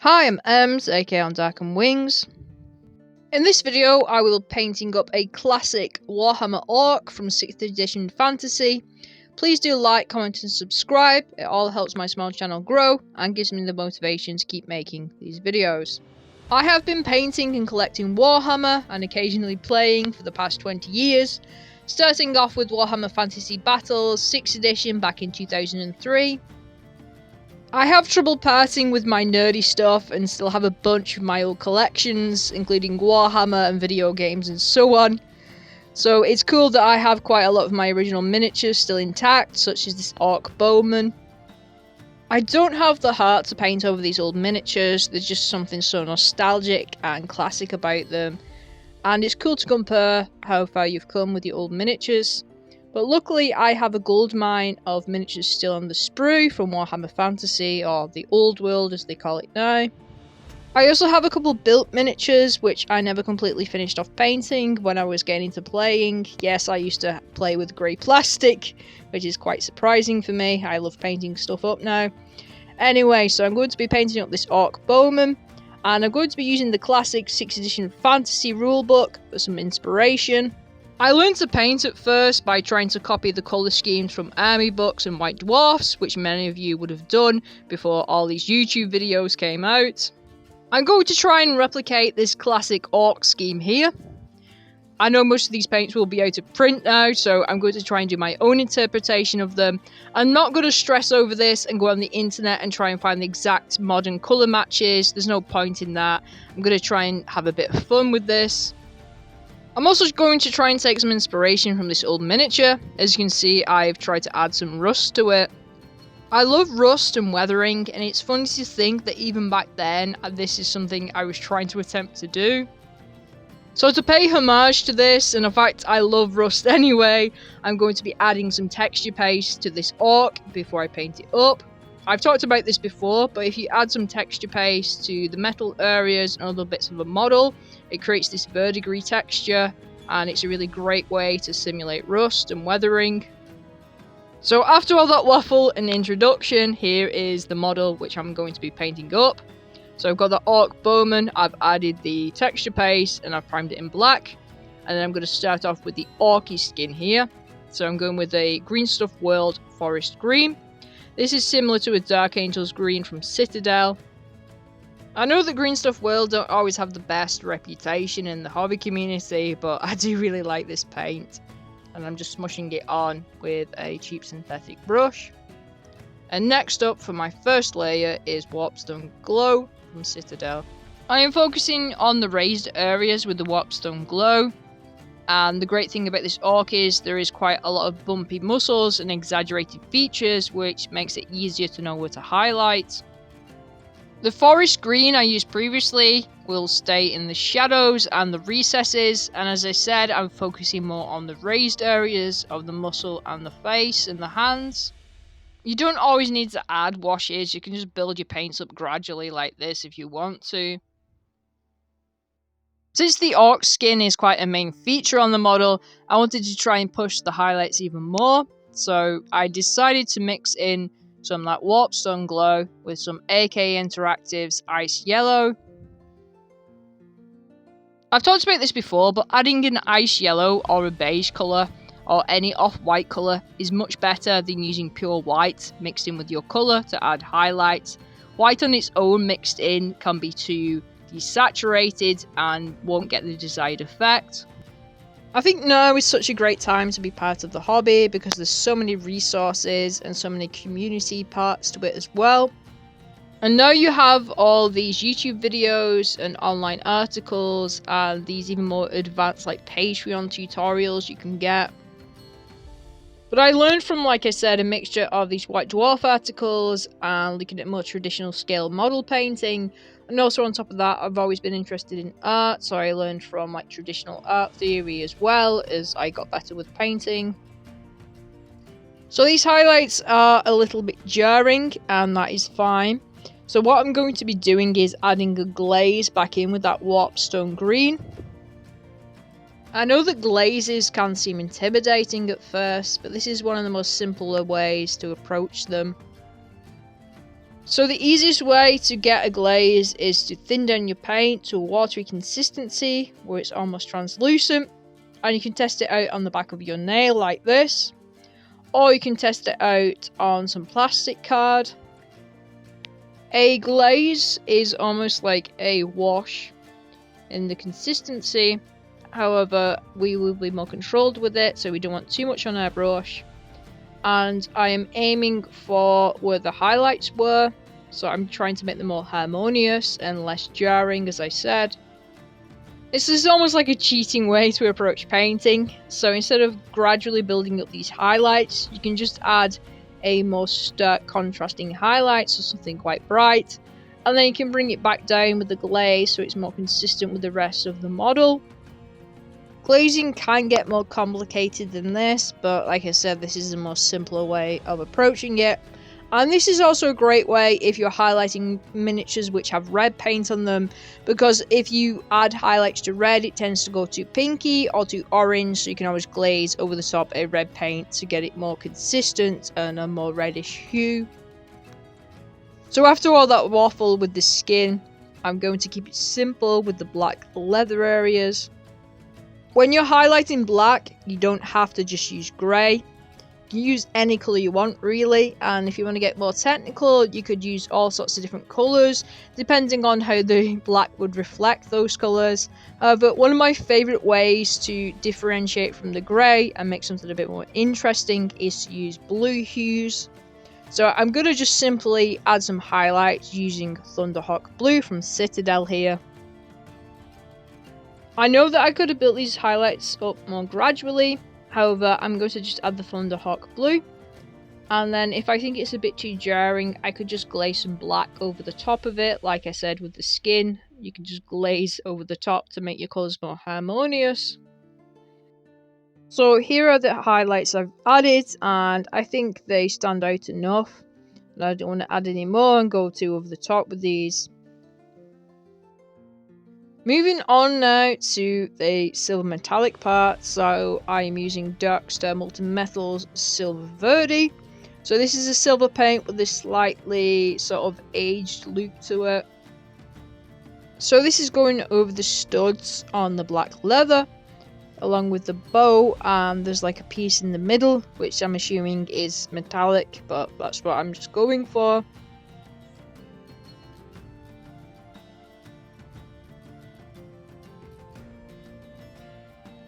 Hi, I'm Ems, aka on Dark and Wings. In this video, I will be painting up a classic Warhammer Orc from 6th edition fantasy. Please do like, comment and subscribe, it all helps my small channel grow and gives me the motivation to keep making these videos. I have been painting and collecting Warhammer and occasionally playing for the past 20 years, starting off with Warhammer Fantasy Battles 6th edition back in 2003. I have trouble parting with my nerdy stuff and still have a bunch of my old collections, including Warhammer and video games and so on. So it's cool that I have quite a lot of my original miniatures still intact, such as this Orc Bowman. I don't have the heart to paint over these old miniatures, there's just something so nostalgic and classic about them. And it's cool to compare how far you've come with your old miniatures. But luckily I have a gold mine of miniatures still on the sprue from Warhammer Fantasy, or the Old World as they call it now. I also have a couple built miniatures which I never completely finished off painting when I was getting into playing. Yes, I used to play with grey plastic, which is quite surprising for me. I love painting stuff up now. Anyway, so I'm going to be painting up this Orc Bowman, and I'm going to be using the classic 6th edition fantasy rulebook for some inspiration. I learned to paint at first by trying to copy the colour schemes from army books and White Dwarfs, which many of you would have done before all these YouTube videos came out. I'm going to try and replicate this classic orc scheme here. I know most of these paints will be out of print now, so I'm going to try and do my own interpretation of them. I'm not going to stress over this and go on the internet and try and find the exact modern colour matches, there's no point in that. I'm going to try and have a bit of fun with this. I'm also going to try and take some inspiration from this old miniature. As you can see, I've tried to add some rust to it. I love rust and weathering, and it's funny to think that even back then, this is something I was trying to attempt to do. So to pay homage to this, and in fact I love rust anyway, I'm going to be adding some texture paste to this orc before I paint it up. I've talked about this before, but if you add some texture paste to the metal areas and other bits of a model, it creates this verdigris texture, and it's a really great way to simulate rust and weathering. So after all that waffle and introduction, here is the model which I'm going to be painting up. So I've got the Orc Bowman, I've added the texture paste and I've primed it in black. And then I'm going to start off with the Orky skin here. So I'm going with a Green Stuff World Forest Green. This is similar to a Dark Angels green from Citadel. I know that Green Stuff World don't always have the best reputation in the hobby community, but I do really like this paint. And I'm just smushing it on with a cheap synthetic brush. And next up for my first layer is Warpstone Glow from Citadel. I am focusing on the raised areas with the Warpstone Glow. And the great thing about this orc is there is quite a lot of bumpy muscles and exaggerated features, which makes it easier to know where to highlight. The forest green I used previously will stay in the shadows and the recesses, and as I said, I'm focusing more on the raised areas of the muscle and the face and the hands. You don't always need to add washes, you can just build your paints up gradually like this if you want to. Since the orc skin is quite a main feature on the model, I wanted to try and push the highlights even more, so I decided to mix in some like Warpstone Glow with some AK Interactive's Ice Yellow. I've talked about this before, but adding an ice yellow or a beige colour or any off-white colour is much better than using pure white mixed in with your colour to add highlights. White on its own mixed in can be too desaturated and won't get the desired effect. I think now is such a great time to be part of the hobby because there's so many resources and so many community parts to it as well. And now you have all these YouTube videos and online articles and these even more advanced like Patreon tutorials you can get. But I learned from, like I said, a mixture of these White Dwarf articles and looking at more traditional scale model painting. And also on top of that, I've always been interested in art, so I learned from like traditional art theory as well as I got better with painting. So these highlights are a little bit jarring, and that is fine. So what I'm going to be doing is adding a glaze back in with that Warpstone Green. I know that glazes can seem intimidating at first, but this is one of the most simpler ways to approach them. So the easiest way to get a glaze is to thin down your paint to a watery consistency where it's almost translucent, and you can test it out on the back of your nail like this, or you can test it out on some plastic card. A glaze is almost like a wash in the consistency, however we will be more controlled with it, so we don't want too much on our brush. And I am aiming for where the highlights were, so I'm trying to make them more harmonious and less jarring, as I said. This is almost like a cheating way to approach painting, so instead of gradually building up these highlights, you can just add a more stark contrasting highlight, so something quite bright, and then you can bring it back down with the glaze so it's more consistent with the rest of the model. Glazing can get more complicated than this, but like I said, this is a more simpler way of approaching it. And this is also a great way if you're highlighting miniatures which have red paint on them, because if you add highlights to red, it tends to go too pinky or too orange, so you can always glaze over the top a red paint to get it more consistent and a more reddish hue. So after all that waffle with the skin, I'm going to keep it simple with the black leather areas. When you're highlighting black, you don't have to just use grey. You can use any colour you want really, and if you want to get more technical, you could use all sorts of different colours, depending on how the black would reflect those colours. But one of my favourite ways to differentiate from the grey and make something a bit more interesting is to use blue hues. So I'm going to just simply add some highlights using Thunderhawk Blue from Citadel here. I know that I could have built these highlights up more gradually, however I'm going to just add the Thunderhawk Blue, and then if I think it's a bit too jarring, I could just glaze some black over the top of it. Like I said with the skin, you can just glaze over the top to make your colours more harmonious. So here are the highlights I've added, and I think they stand out enough, and I don't want to add any more and go too over the top with these. Moving on now to the silver metallic part, so I am using Darkstar Multimetals Silver Verde. So this is a silver paint with this slightly sort of aged look to it. So this is going over the studs on the black leather, along with the bow, and there's like a piece in the middle, which I'm assuming is metallic, but that's what I'm just going for.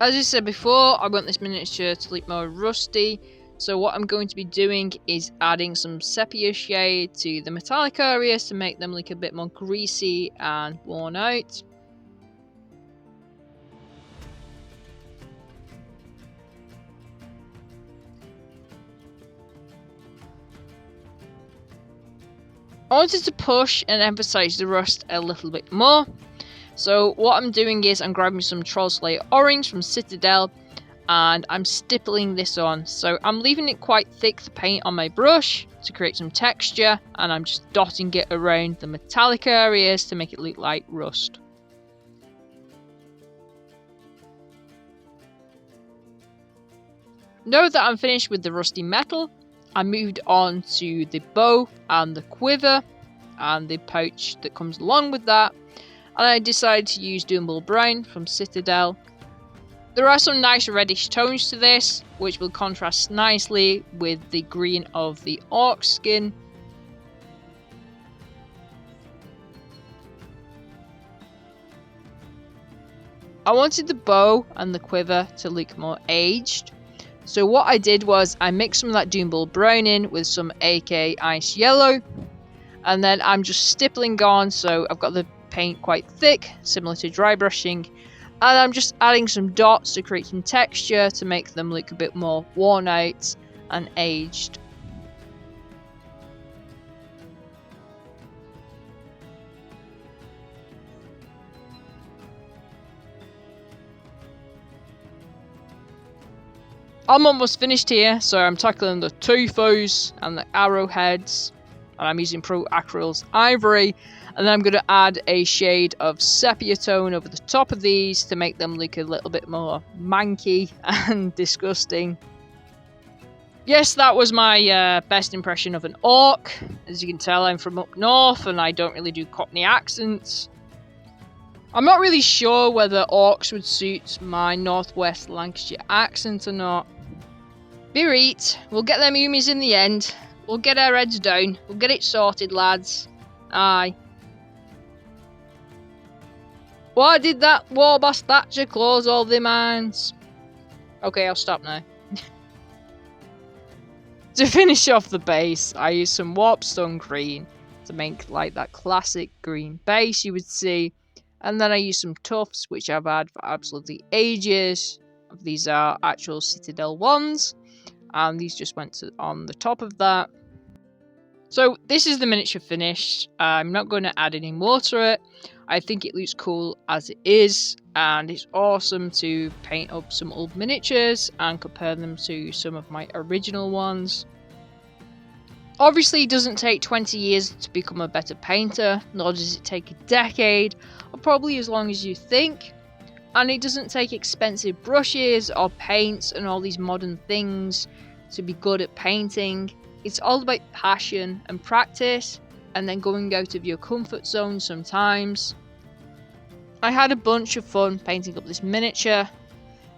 As I said before, I want this miniature to look more rusty, so what I'm going to be doing is adding some sepia shade to the metallic areas to make them look a bit more greasy and worn out. I wanted to push and emphasize the rust a little bit more. So what I'm doing is I'm grabbing some Troll Slayer Orange from Citadel and I'm stippling this on. So I'm leaving it quite thick, the paint on my brush, to create some texture, and I'm just dotting it around the metallic areas to make it look like rust. Now that I'm finished with the rusty metal, I moved on to the bow and the quiver and the pouch that comes along with that. And I decided to use Doombull Brown from Citadel. There are some nice reddish tones to this, which will contrast nicely with the green of the orc skin. I wanted the bow and the quiver to look more aged. So what I did was I mixed some of that Doombull Brown in with some AK Ice Yellow. And then I'm just stippling on, so I've got the paint quite thick, similar to dry brushing, and I'm just adding some dots to create some texture to make them look a bit more worn out and aged. I'm almost finished here, so I'm tackling the tifos and the arrowheads, and I'm using Pro Acryl's Ivory, and then I'm going to add a shade of sepia tone over the top of these to make them look a little bit more manky and disgusting. Yes, that was my best impression of an orc. As you can tell, I'm from up north and I don't really do Cockney accents. I'm not really sure whether orcs would suit my northwest Lancashire accent or not. Be right, we'll get them Umis in the end. We'll get our heads down. We'll get it sorted, lads. Aye. Why did that Warboss Thatcher close all the mines? Okay, I'll stop now. To finish off the base, I used some Warpstone green to make like that classic green base you would see. And then I used some tufts, which I've had for absolutely ages. These are actual Citadel ones. And these just went on the top of that. So this is the miniature finished. I'm not going to add any more to it. I think it looks cool as it is, and it's awesome to paint up some old miniatures and compare them to some of my original ones. Obviously it doesn't take 20 years to become a better painter, nor does it take a decade, or probably as long as you think. And it doesn't take expensive brushes or paints and all these modern things to be good at painting. It's all about passion and practice, and then going out of your comfort zone sometimes. I had a bunch of fun painting up this miniature,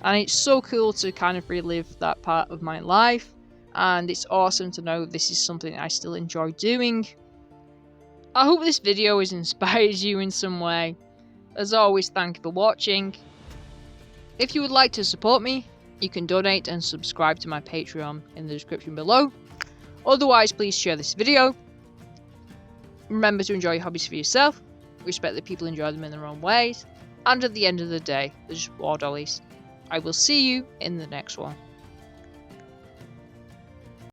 and it's so cool to kind of relive that part of my life, and it's awesome to know this is something I still enjoy doing. I hope this video has inspired you in some way. As always, thank you for watching. If you would like to support me, you can donate and subscribe to my Patreon in the description below. Otherwise, please share this video. Remember to enjoy your hobbies for yourself, respect that people enjoy them in their own ways, and at the end of the day, they're just war dollies. I will see you in the next one.